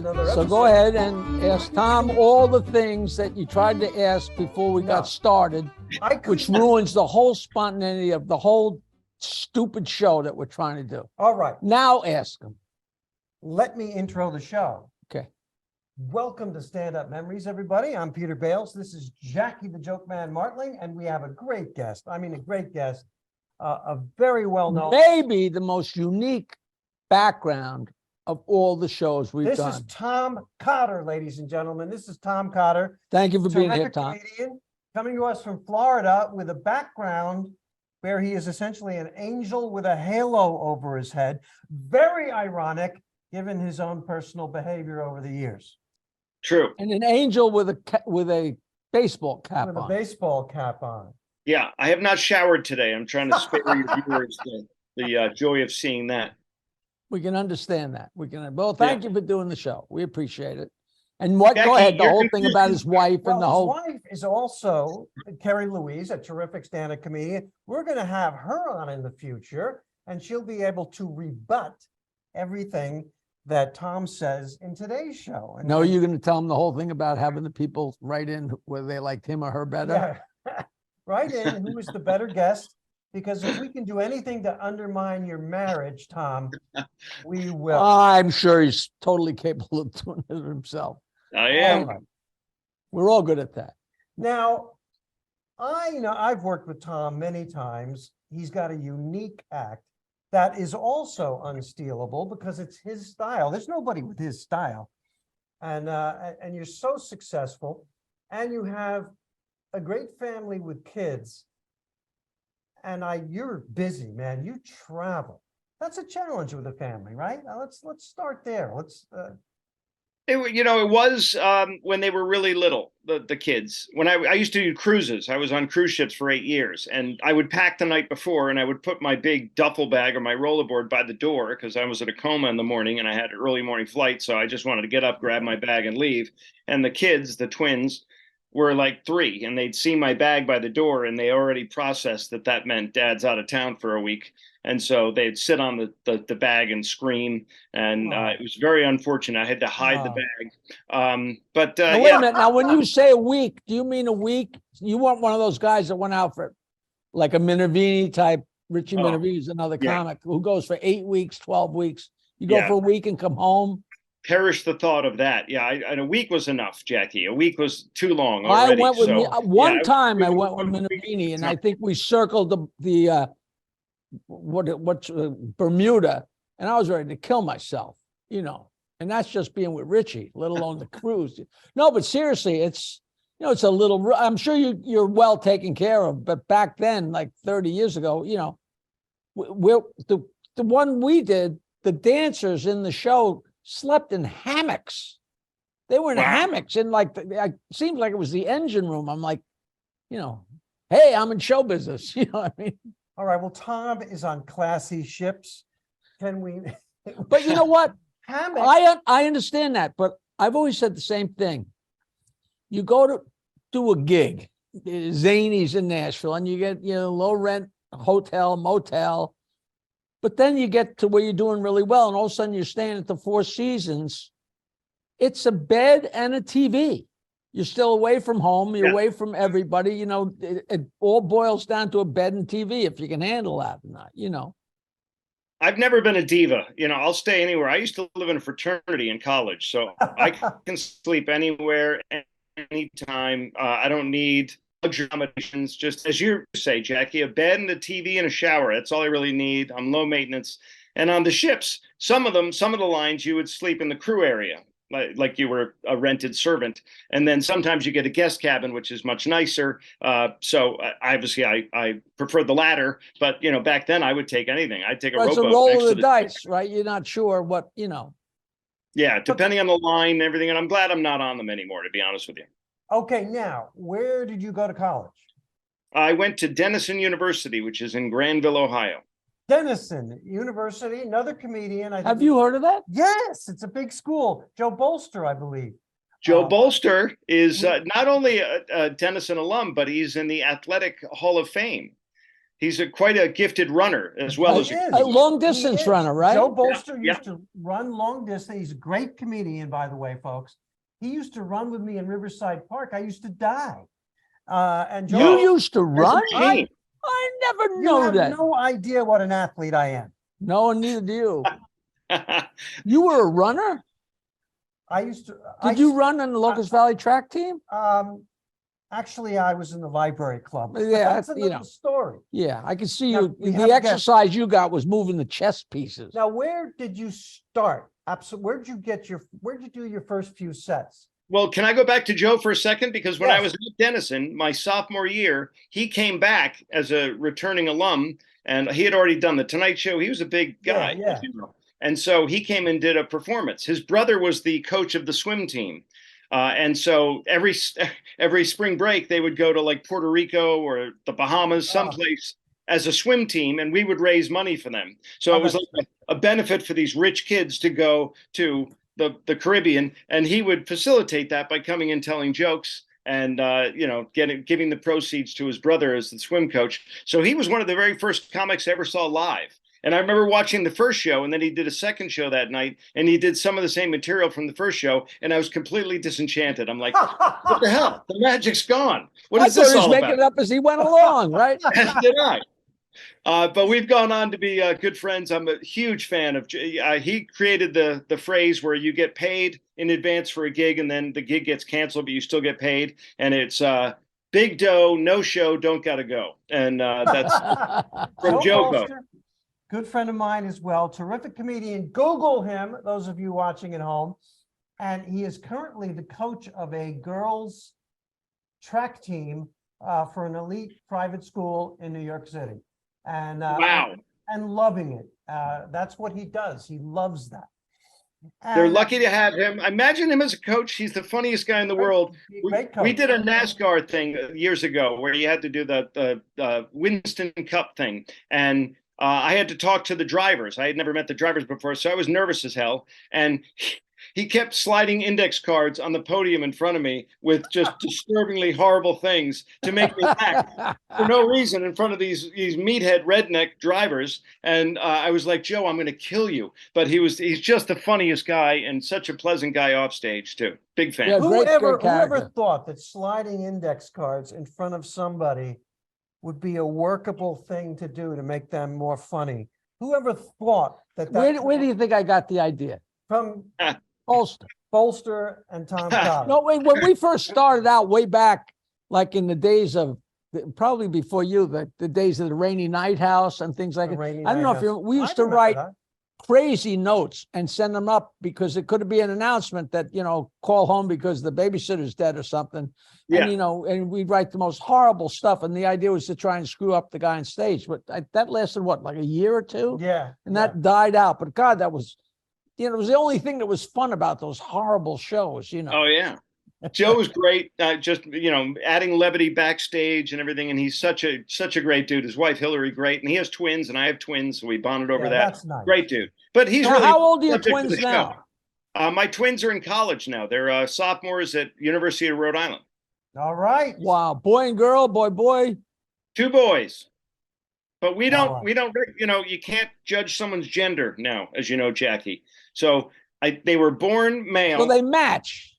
another So episode. go ahead and ask Tom all the things that you tried to ask before we got started, which ruins the whole spontaneity of the whole stupid show that we're trying to do. All right. Now ask him. Let me intro the show. Okay. Welcome to Stand Up Memories, everybody. I'm Peter Bales. This is Jackie the Joke Man Martling, and we have a great guest. I mean, a great guest, a very well-known. Maybe the most unique background of all the shows we've done. This is Tom Cotter, ladies and gentlemen. This is Tom Cotter. Thank you for being here, Tom. Comedian, coming to us from Florida with a background where he is essentially an angel with a halo over his head. Very ironic, given his own personal behavior over the years. True. And an angel with a baseball cap on. With a baseball cap on. Yeah, I have not showered today. I'm trying to spare your viewers the joy of seeing that. We can understand that. Well, thank you for doing the show. We appreciate it. And what? Jackie, go ahead. The whole thing about his wife and the whole. His wife is also Carrie Louise, a terrific stand-up comedian. We're going to have her on in the future, and she'll be able to rebut everything that Tom says in today's show. And no, you're going to tell him the whole thing about having the people write in whether they liked him or her better. Yeah. Write in who is the better guest. Because if we can do anything to undermine your marriage, Tom, we will. I'm sure he's totally capable of doing it himself. I am. We're all good at that. Now, I've worked with Tom many times. He's got a unique act that is also unstealable because it's his style. There's nobody with his style. And you're so successful, and you have a great family with kids. And you're busy, man. You travel. That's a challenge with a family, right? Now let's start there. It was when they were really little, the kids. When I used to do cruises, I was on cruise ships for 8 years, and I would pack the night before, and I would put my big duffel bag or my rollerboard by the door because I was in a coma in the morning and I had an early morning flight, so I just wanted to get up, grab my bag, and leave. And the kids, the twins, were like 3, and they'd see my bag by the door, and they already processed that meant Dad's out of town for a week. And so they'd sit on the bag and scream, and it was very unfortunate. I had to hide the bag. But wait a minute. Now, when you say a week, do you mean a week? You weren't one of those guys that went out for like a Minervini type. Richie Minervini is another comic who goes for 8 weeks, 12 weeks. You go for a week and come home. Perish the thought of that. Yeah, and a week was enough, Jackie. A week was too long already. I went with one time. I went with Minervini, and I think we circled the Bermuda, and I was ready to kill myself, and that's just being with Richie, let alone the cruise. No, but seriously, it's it's a little. I'm sure you're well taken care of, but back then, like 30 years ago, we're the one we did, the dancers in the show slept in hammocks. They were in hammocks, and it seemed like it was the engine room. I'm like, hey, I'm in show business. You know what I mean? All right. Well, Tom is on classy ships. Can we? But you know what? Hammocks. I understand that, but I've always said the same thing. You go to do a gig, Zanies in Nashville, and you get low rent hotel, motel. But then you get to where you're doing really well, and all of a sudden you're staying at the Four Seasons. It's a bed and a TV. You're still away from home. You're away from everybody. It all boils down to a bed and TV, if you can handle that or not, I've never been a diva. I'll stay anywhere. I used to live in a fraternity in college, so I can sleep anywhere, anytime. I don't need luxury accommodations, just as you say, Jackie, a bed and a TV and a shower. That's all I really need. I'm low maintenance. And on the ships, some of the lines you would sleep in the crew area, like you were a rented servant. And then sometimes you get a guest cabin, which is much nicer. So obviously I prefer the latter, but back then I would take anything. I'd take a rowboat. It's a roll of the dice, right? You're not sure what, Yeah, depending on the line and everything. And I'm glad I'm not on them anymore, to be honest with you. Okay, now, where did you go to college? I went to Denison University, which is in Granville, Ohio. Denison University, another comedian. Have you heard of that? Yes, it's a big school. Joe Bolster, I believe. Joe Bolster is not only a Denison alum, but he's in the Athletic Hall of Fame. He's quite a gifted runner as well as He a is. A long He distance is. runner, right? Joe Bolster Yeah, used to run long distance. He's a great comedian, by the way, folks. He used to run with me in Riverside Park. I used to die. And Joe, You used to as a run? machine. I never you know have that. no idea what an athlete I am. No, neither do you. You were a runner? I used to. Did you run on the Locust Valley track team? Actually, I was in the library club. But Yeah, that's another story. Yeah, I can see Now, you. we The have exercise you got was moving the chess pieces. Now, where did you start? Where did you do your first few sets? Well, can I go back to Joe for a second? Because when I Yes. was at Denison, my sophomore year, he came back as a returning alum, and he had already done the Tonight Show. He was a big guy, Yeah. as you know. And so he came and did a performance. His brother was the coach of the swim team. And so every spring break, they would go to like Puerto Rico or the Bahamas, someplace as a swim team, and we would raise money for them. So it was like a benefit for these rich kids to go to the Caribbean, and he would facilitate that by coming and telling jokes and giving the proceeds to his brother as the swim coach. So he was one of the very first comics I ever saw live. And I remember watching the first show, and then he did a second show that night, and he did some of the same material from the first show, and I was completely disenchanted. I'm like, what the hell? The magic's gone. What is this I thought he was all making about? it up as he went along, right? As did I. But we've gone on to be good friends. I'm a huge fan of. He created the phrase where you get paid in advance for a gig, and then the gig gets canceled, but you still get paid. And it's big dough, no show, don't gotta go. And that's from Joe. Bolster, good friend of mine as well. Terrific comedian. Google him, those of you watching at home. And he is currently the coach of a girls' track team for an elite private school in New York City. And Wow. and loving it. That's what he does. He loves that. They're And, lucky to have him. Imagine him as a coach. He's the funniest guy in the world. great We coach. did a NASCAR thing years ago where you had to do the Winston Cup thing. And I had to talk to the drivers. I had never met the drivers before, so I was nervous as hell. And he kept sliding index cards on the podium in front of me with just disturbingly horrible things to make me act for no reason in front of these meathead redneck drivers. And I was like, Joe, I'm going to kill you. But he's just the funniest guy and such a pleasant guy off stage too. Big fan. Yeah, great Whoever character. thought that sliding index cards in front of somebody would be a workable thing to do to make them more funny? Whoever thought that? Where do you think I got the idea? From Bolster. Bolster and Tom Cotter. No, wait, when we first started out way back, like in the days of, probably before you, the days of the Rainy Night House and things like The that. Rainy I don't Night know if you, House. we used I to remember write that. crazy notes and send them up because it could be an announcement that, call home because the babysitter's dead or something. Yeah. And, and we'd write the most horrible stuff. And the idea was to try and screw up the guy on stage. But that lasted what, like a year or two? Yeah. And that died out. But God, that was, it was the only thing that was fun about those horrible shows, Oh, yeah. Joe was great. Just, adding levity backstage and everything. And he's such a great dude. His wife, Hillary, great. And he has twins and I have twins. So we bonded over that. That's nice. Great dude. But he's Now, really. how old are your subject to twins the show. now? My twins are in college now. They're sophomores at University of Rhode Island. All right. Wow. Boy and girl, boy. 2 boys. But we Wow. don't, you can't judge someone's gender now, as you know, Jackie. So they were born male. So they match.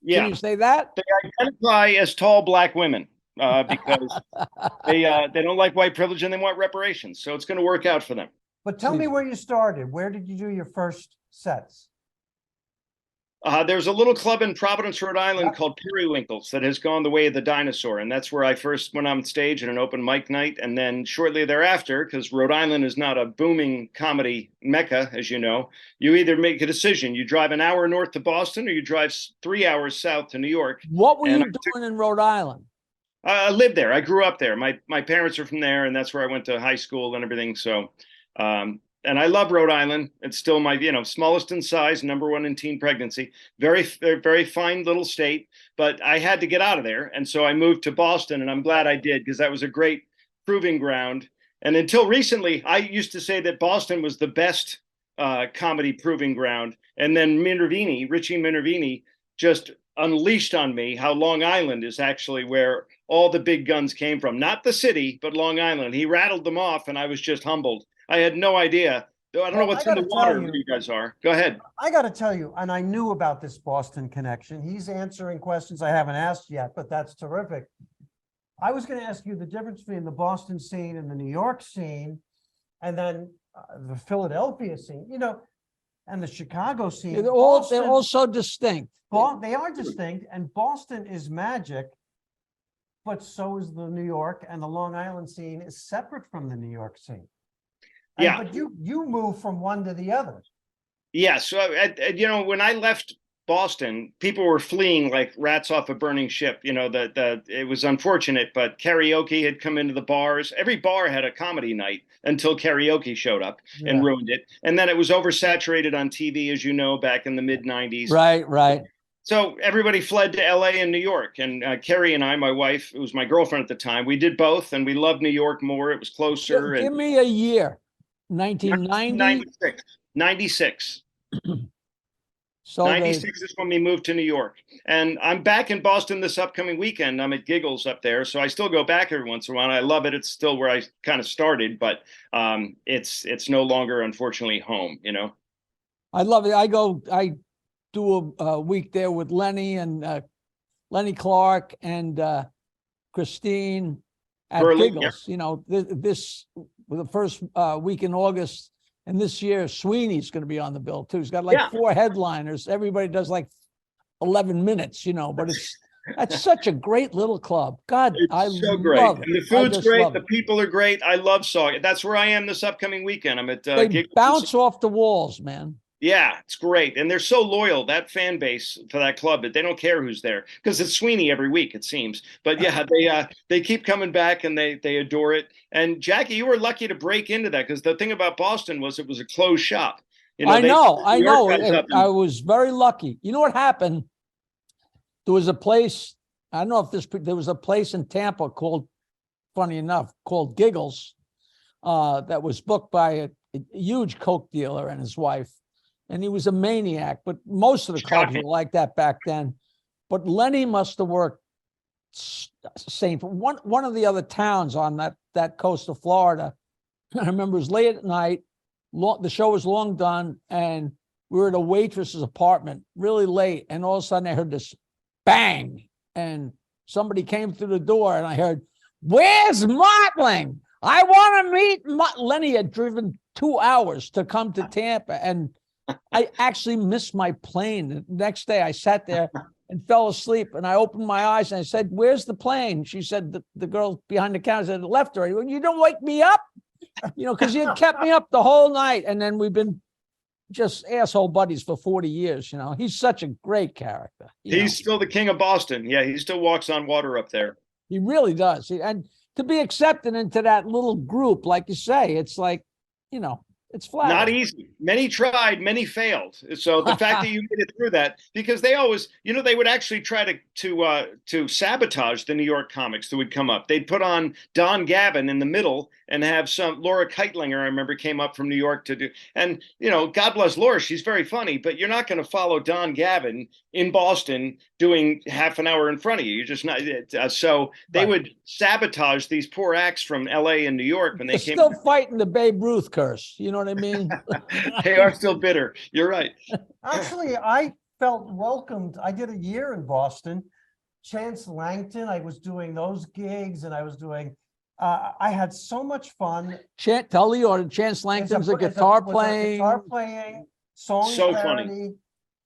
Yeah. Can you say that? They identify as tall black women because they don't like white privilege and they want reparations. So it's going to work out for them. But tell me where you started. Where did you do your first sets? There's a little club in Providence, Rhode Island called Periwinkles that has gone the way of the dinosaur. And that's where I first went on stage at an open mic night. And then shortly thereafter, because Rhode Island is not a booming comedy mecca, as you know, you either make a decision. You drive an hour north to Boston or you drive 3 hours south to New York. What were And you doing in Rhode Island? I lived there. I grew up there. My parents are from there, and that's where I went to high school and everything. So, and I love Rhode Island. It's still my, smallest in size, #1 in teen pregnancy. Very, very fine little state. But I had to get out of there, and so I moved to Boston, and I'm glad I did because that was a great proving ground. And until recently, I used to say that Boston was the best comedy proving ground. And then Richie Minervini, just unleashed on me how Long Island is actually where all the big guns came from. Not the city, but Long Island. He rattled them off, and I was just humbled. I had no idea. I don't know Well, what's I in the gotta water tell where you, you guys are. Go ahead. I got to tell you, and I knew about this Boston connection. He's answering questions I haven't asked yet, but that's terrific. I was going to ask you the difference between the Boston scene and the New York scene, and then the Philadelphia scene, and the Chicago scene. They're Boston, all so distinct. They are distinct, and Boston is magic, but so is the New York, and the Long Island scene is separate from the New York scene. Yeah. But you move from one to the other. Yeah. So, when I left Boston, people were fleeing like rats off a burning ship. It was unfortunate, but karaoke had come into the bars. Every bar had a comedy night until karaoke showed up and ruined it. And then it was oversaturated on TV, as you know, back in the mid 90s. Right. So everybody fled to LA and New York. And Carrie and I, my wife, who was my girlfriend at the time, we did both. And we loved New York more. It was closer. Give me a year. 1990? 96. So 96 is when we moved to New York. And I'm back in Boston this upcoming weekend. I'm at Giggles up there. So I still go back every once in a while. I love it. It's still where I kind of started, but it's no longer, unfortunately, home, I love it. I do a week there with Lenny and Lenny Clark and Christine at Burley, Giggles. This the first week in August, and this year Sweeney's going to be on the bill too. He's got like 4 headliners. Everybody does like 11 minutes, but that's such a great little club. God, it's so great. love it. And the food's great. The people are great. I love Saw. That's where I am this upcoming weekend. I'm at they Giggles. Bounce off the walls, man. Yeah, it's great. And they're so loyal, that fan base for that club, that they don't care who's there because it's Sweeney every week, it seems. But yeah, they keep coming back and they adore it. And Jackie, you were lucky to break into that because the thing about Boston was it was a closed shop. I know. I was very lucky. You know what happened? There was a place, I don't know if there was a place in Tampa funny enough, called Giggles, that was booked by a huge Coke dealer and his wife. And he was a maniac, but most of the clubs were like that back then. But Lenny must have worked same for one of the other towns on that coast of Florida. I remember it was late at night. The show was long done, and we were at a waitress's apartment really late. And all of a sudden, I heard this bang, and somebody came through the door, and I heard, "Where's Martling? I want to meet." Lenny had driven 2 hours to come to Tampa, and I actually missed my plane. The next day I sat there and fell asleep, and I opened my eyes and I said, "Where's the plane?" She said, the girl behind the counter said, "It left already." "Well, you don't wake me up," because he had kept me up the whole night. And then we've been just asshole buddies for 40 years. He's such a great character. He's still the king of Boston. Yeah, he still walks on water up there. He really does. And to be accepted into that little group, like you say, it's like, it's flat. Not easy. Many tried, many failed. So the fact that you made it through that, because they always, they would actually try to sabotage the New York comics that would come up. They'd put on Don Gavin in the middle and have some Laura Keitlinger, I remember, came up from New York to do. And, God bless Laura, she's very funny, but you're not going to follow Don Gavin in Boston doing half an hour in front of you. You're just not. So they would sabotage these poor acts from LA and New York when they came. Still fighting the Babe Ruth curse. You know what I mean? They are still bitter. You're right. Actually, I felt welcomed. I did a year in Boston. Chance Langton, I was doing those gigs, and I was doing. I had so much fun. Tell the audience, Chance Langton's a guitar playing, song So parody,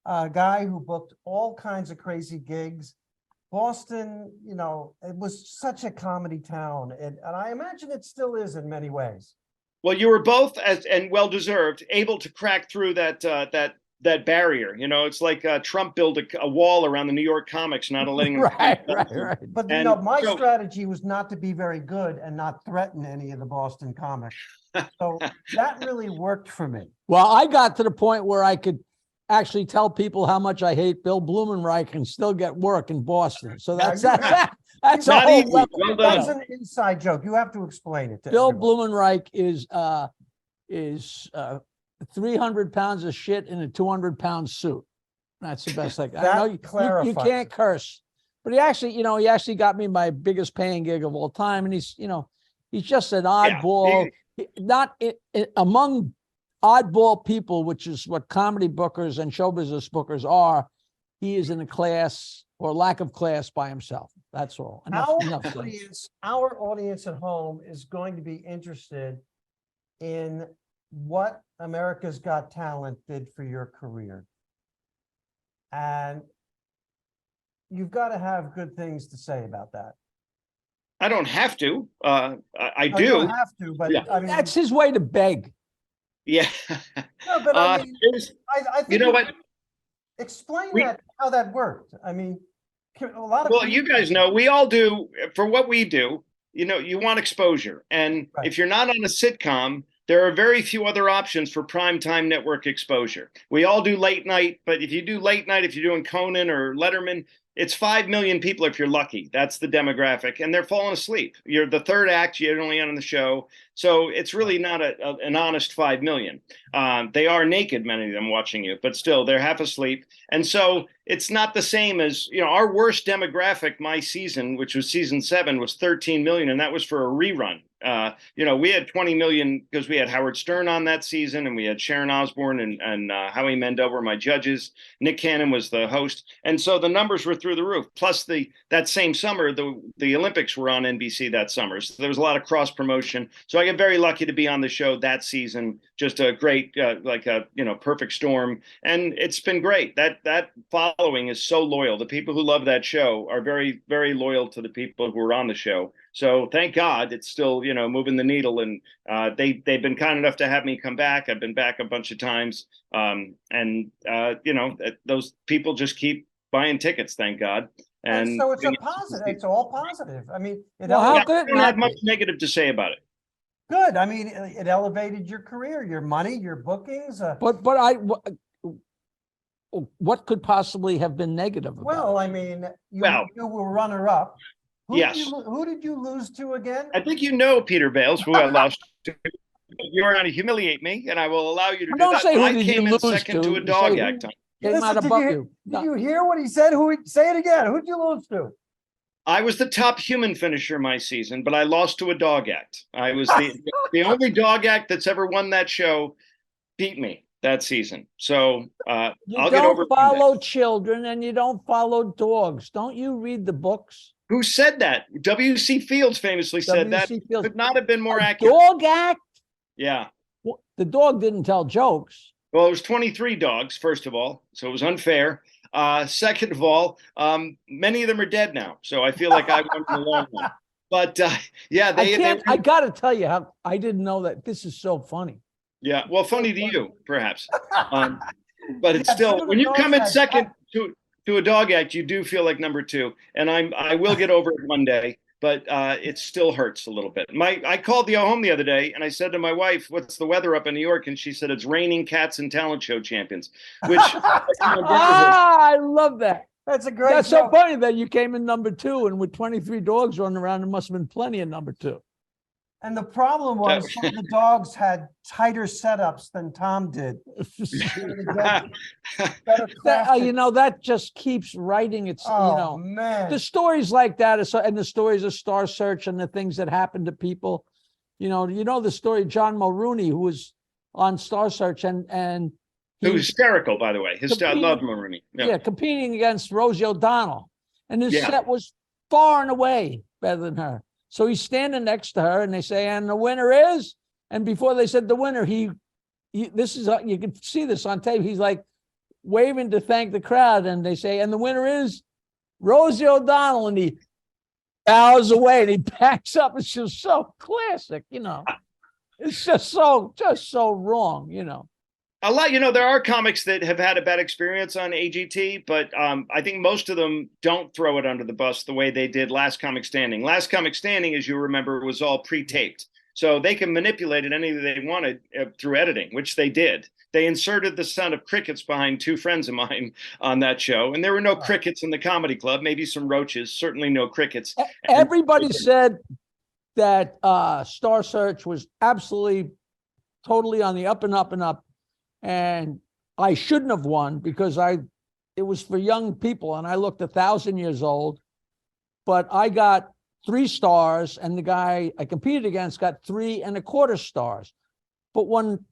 guy who booked all kinds of crazy gigs. Boston, it was such a comedy town, and I imagine it still is in many ways. Well, you were both, and well deserved, able to crack through that barrier. It's like Trump built a wall around the New York comics, not letting them. Right. But my strategy was not to be very good and not threaten any of the Boston comics. So that really worked for me. Well, I got to the point where I could actually tell people how much I hate Bill Blumenreich and still get work in Boston. So that's a whole level. Well That's an inside joke. You have to explain it to Bill everyone. Blumenreich is 300 pounds of shit in a 200-pound suit. That's the best thing. I That know you clarifies can't it. curse, but he actually got me my biggest paying gig of all time. And he's just an oddball, not among oddball people, which is what comedy bookers and show business bookers are. He is in a class or lack of class by himself. That's all. Enough said. Our audience at home is going to be interested in what America's Got Talent did for your career. And you've got to have good things to say about that. I don't have to. I No, do. you don't have to, but Yeah. I mean, That's his way to beg. Yeah. no, but I mean, I think you know what? Explain how that worked. I mean, a lot of Well, you guys know we all do for what we do. You want exposure, and Right. if you're not on a sitcom, there are very few other options for primetime network exposure. We all do late night, but if you do late night, if you're doing Conan or Letterman, it's 5 million people if you're lucky. That's the demographic, and they're falling asleep. You're the third act, you're only on the show, so it's really not an honest 5 million. They are naked, many of them watching you, but still they're half asleep, and so it's not the same as our worst demographic. My season, which was season 7, was 13 million, and that was for a rerun. We had 20 million because we had Howard Stern on that season, and we had Sharon Osbourne and Howie Mandel were my judges. Nick Cannon was the host, and so the numbers were through the roof. Plus, that same summer, the Olympics were on NBC that summer, so there was a lot of cross promotion. So I get very lucky to be on the show that season. Just a great, perfect storm, and it's been great. That following is so loyal. The people who love that show are very, very loyal to the people who are on the show. So thank God it's still, moving the needle. And they've been kind enough to have me come back. I've been back a bunch of times. Those people just keep buying tickets, thank God. And so it's a positive. It's all positive. I mean, I don't have much negative to say about it. Good. I mean, it elevated your career, your money, your bookings. What could possibly have been negative about Well, it? I mean, you were runner-up. Who did you lose to again? I think Peter Bales, who I lost to. You're going to humiliate me, and I will allow you to do don't that. say who I did came you in lose second to. to a dog act. Listen, did you hear what he said? Say it again. Who'd you lose to? I was the top human finisher my season, but I lost to a dog act. I was the only dog act that's ever won that show, beat me that season. So I'll get over it. You don't follow children and you don't follow dogs. Don't you read the books? Who said that? W.C. Fields famously said that. Could not have been more accurate. Dog act? Yeah. Well, the dog didn't tell jokes. Well, it was 23 dogs, first of all, so it was unfair. Second of all, many of them are dead now, so I feel like I won in the long run. But I got to tell you how I didn't know that. This is so funny. Yeah, well, funny to you, perhaps. But it's still, when you come in second to a dog act, you do feel like number 2, and I will get over it one day. But it still hurts a little bit. I called the home the other day, and I said to my wife, "What's the weather up in New York?" And she said, "It's raining cats and talent show champions." Which I love that. That's a great. That's so funny that you came in number 2, and with 23 dogs running around, there must have been plenty of number 2. And the problem was some of the dogs had tighter setups than Tom did. That just keeps writing its, man. the stories like that and the stories of Star Search and the things that happen to people. The story of John Mulrooney, who was on Star Search and it was hysterical, by the way. I love Mulrooney. Yeah, competing against Rosie O'Donnell. And his set was far and away better than her. So he's standing next to her, and they say, "And the winner is," and before they said the winner, you can see this on tape. He's like waving to thank the crowd, and they say, "And the winner is Rosie O'Donnell," and he bows away and he backs up. It's just so classic, It's just so wrong, A lot, there are comics that have had a bad experience on AGT, but I think most of them don't throw it under the bus the way they did Last Comic Standing. Last Comic Standing, as you remember, was all pre-taped. So they can manipulate it any way they wanted through editing, which they did. They inserted the sound of crickets behind 2 friends of mine on that show. And there were no crickets in the comedy club, maybe some roaches, certainly no crickets. Everybody said that Star Search was absolutely, totally on the up and up and up. And I shouldn't have won because it it was for young people, and I looked 1,000 years old, but I got 3 stars, and the guy I competed against got 3¼ stars. But when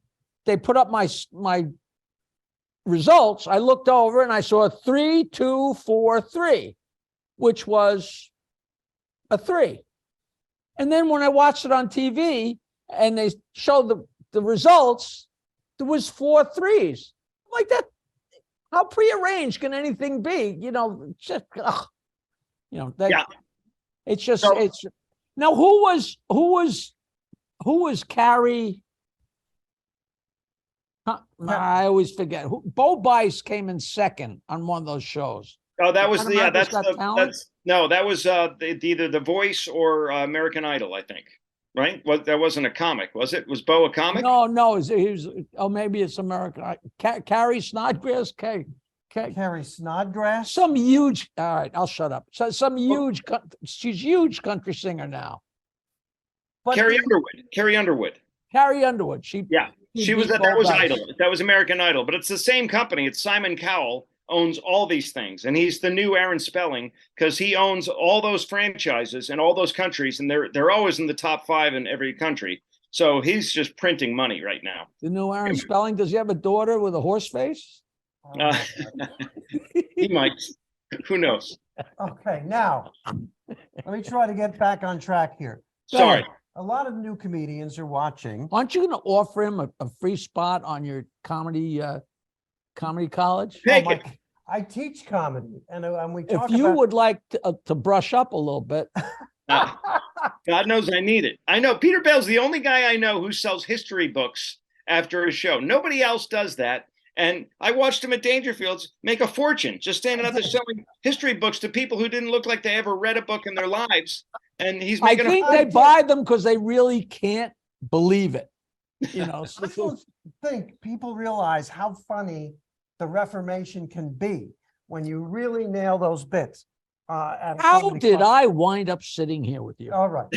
they put up my results, I looked over and I saw 3, 2, 4, 3, which was a 3. And then when I watched it on TV and they showed the results, there was 4 3s. Like that, how prearranged can anything be? You know, just that. Yeah. It's just So- it's now who was Carrie? I always forget. Bo Bice came in second on one of those shows. Oh, that was America's Got Talent? that was either The Voice or American Idol, I think. Right? That wasn't a comic, was it? Was Bo a comic? No, he was. Oh, maybe it's American. Carrie Snodgrass. Carrie Snodgrass. Some huge. All right, I'll shut up. So some huge. She's huge country singer now. But Carrie Underwood. Carrie Underwood. She Was beat that Bo was Bice. Idol. That was American Idol, but it's the same company. It's Simon Cowell owns all these things, and he's the new Aaron Spelling because he owns all those franchises in all those countries, and they're always in the top 5 in every country. So he's just printing money right now. The new Aaron Spelling. Does he have a daughter with a horse face? He might. Who knows? Okay, now let me try to get back on track here. Sorry. A lot of new comedians are watching. Aren't you going to offer him a free spot on your comedy college? Take Oh, it. I teach comedy, and we If talk you about. would like to brush up a little bit, God knows I need it. I know Peter Bell's the only guy I know who sells history books after a show. Nobody else does that. And I watched him at Dangerfields make a fortune just standing out there selling history books to people who didn't look like they ever read a book in their lives. And he's I making think a they buy them because they really can't believe it. You know, I don't think people realize how funny the Reformation can be when you really nail those bits. At a how comedy did club. I wind up sitting here with you? All right.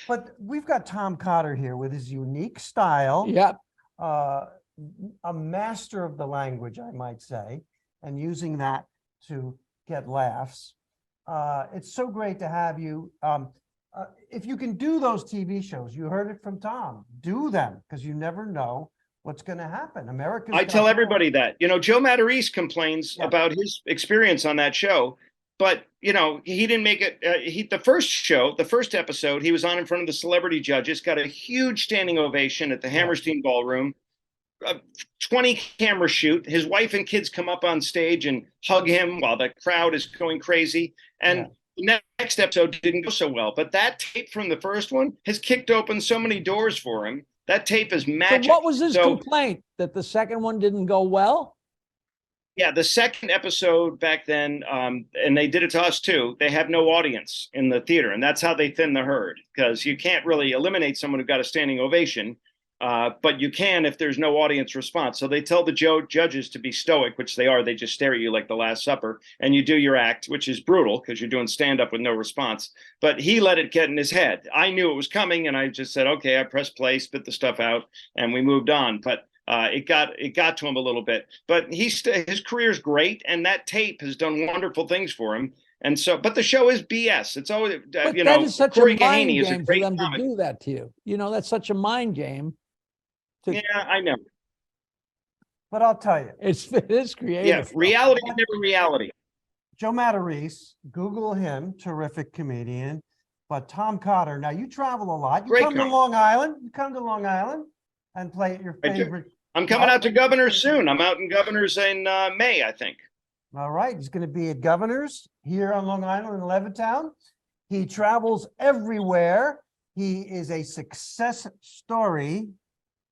But we've got Tom Cotter here with his unique style. Yeah. A master of the language, I might say, and using that to get laughs. It's so great to have you. If you can do those TV shows, you heard it from Tom, do them, because you never know what's going to happen. I tell everybody that. You know, Joe Matarese complains about his experience on that show, but, you know, he didn't make it. The first episode, he was on in front of the celebrity judges, got a huge standing ovation at the Hammerstein Ballroom. 20 camera shoot. His wife and kids come up on stage and hug him while the crowd is going crazy. And the next episode didn't go so well. But that tape from the first one has kicked open so many doors for him. That tape is magic. So what was his complaint? That the second one didn't go well? Yeah, the second episode back then, and they did it to us too, they have no audience in the theater. And that's how they thin the herd, because you can't really eliminate someone who got a standing ovation. But you can if there's no audience response. So they tell the judges to be stoic, which they are. They just stare at you like the Last Supper, and you do your act, which is brutal because you're doing stand-up with no response. But he let it get in his head. I knew it was coming, and I just said, okay, I pressed play, spit the stuff out, and we moved on. But it got to him a little bit. But his career's great, and that tape has done wonderful things for him. And so, but the show is BS. It's always, But you that know, is such Corey a mind Gahaney is a game for great them comic. to do that to you. You know, that's such a mind game. Yeah, I know. But I'll tell you, It is creative. Yeah, reality is never reality. Joe Matarese, Google him, terrific comedian. But Tom Cotter, now you travel a lot. You Great come to comic. Long Island. You come to Long Island and play at your I do. favorite. I'm coming out to Governor's soon. I'm out in Governor's in May, I think. All right, he's going to be at Governor's here on Long Island in Levittown. He travels everywhere. He is a success story,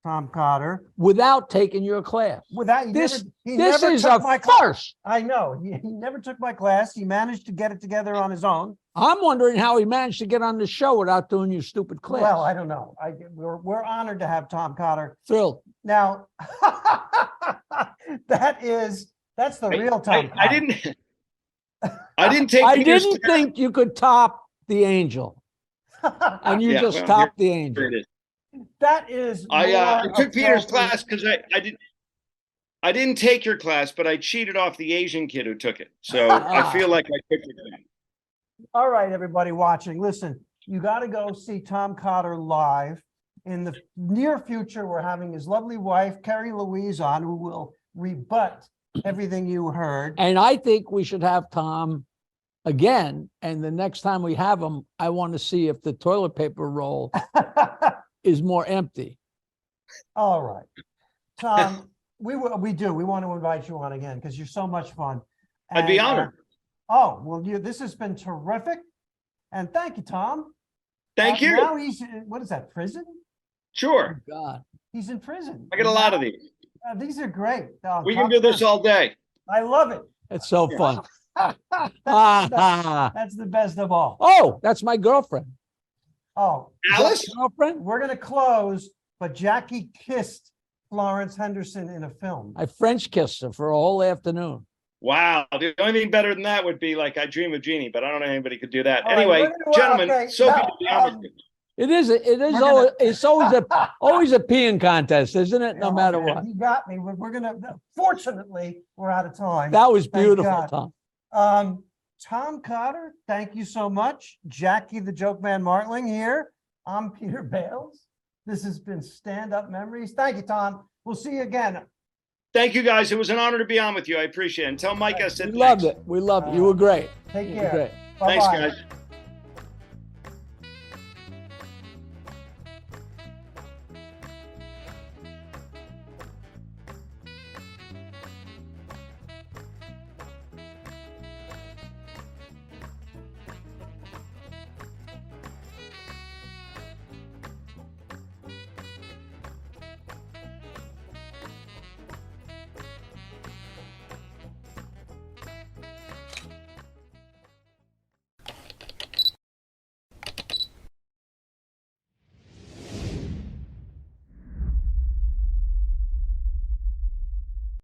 Tom Cotter. Without taking your class. Without This never is took a my class. farce. I know he never took my class. He managed to get it together on his own. I'm wondering how he managed to get on the show without doing your stupid class. Well, I don't know. We're honored to have Tom Cotter. Thrilled. Now, that's the real Tom Cotter. I didn't take I Peter's didn't class. think you could top the angel, and you Yeah, just well, topped the Here angel. it is. That is. I more took Peter's appropriate. class because I didn't. I didn't take your class, but I cheated off the Asian kid who took it. So I feel like I took your class. All right, everybody watching, listen, you got to go see Tom Cotter live. In the near future, we're having his lovely wife, Carrie Louise, on, who will rebut everything you heard. And I think we should have Tom again. And the next time we have him, I want to see if the toilet paper roll is more empty. All right, Tom, we want to invite you on again because you're so much fun. I'd be And, honored. oh, well, this has been terrific. And thank you, Tom. Thank you. Now he's in, what is that, prison? Sure. God. He's in prison. I get a lot of these. These are great. We can do this all day. I love it. It's so fun. That's the best of all. Oh, that's my girlfriend. Oh, Alice? Girlfriend? we're going to close, but Jackie kissed Florence Henderson in a film. I French kissed her for a whole afternoon. Wow. The only thing better than that would be like I Dream of Jeannie, but I don't know anybody could do that. All right, Anyway, we're gonna- gentlemen, okay, so now, good to be on with you. It is We're always, gonna- it's always a peeing contest, isn't it? No matter Okay, what. He got me. We're going to, fortunately, we're out of time. That was Thank beautiful, God. Tom. Tom Cotter, thank you so much. Jackie the Joke Man Martling here. I'm Peter Bales. This has been Stand Up Memories. Thank you, Tom. We'll see you again. Thank you, guys. It was an honor to be on with you. I appreciate it. And tell Mike I said We loved thanks. it. We loved it. You were great. Take You were care. great. Thanks, Bye-bye. guys.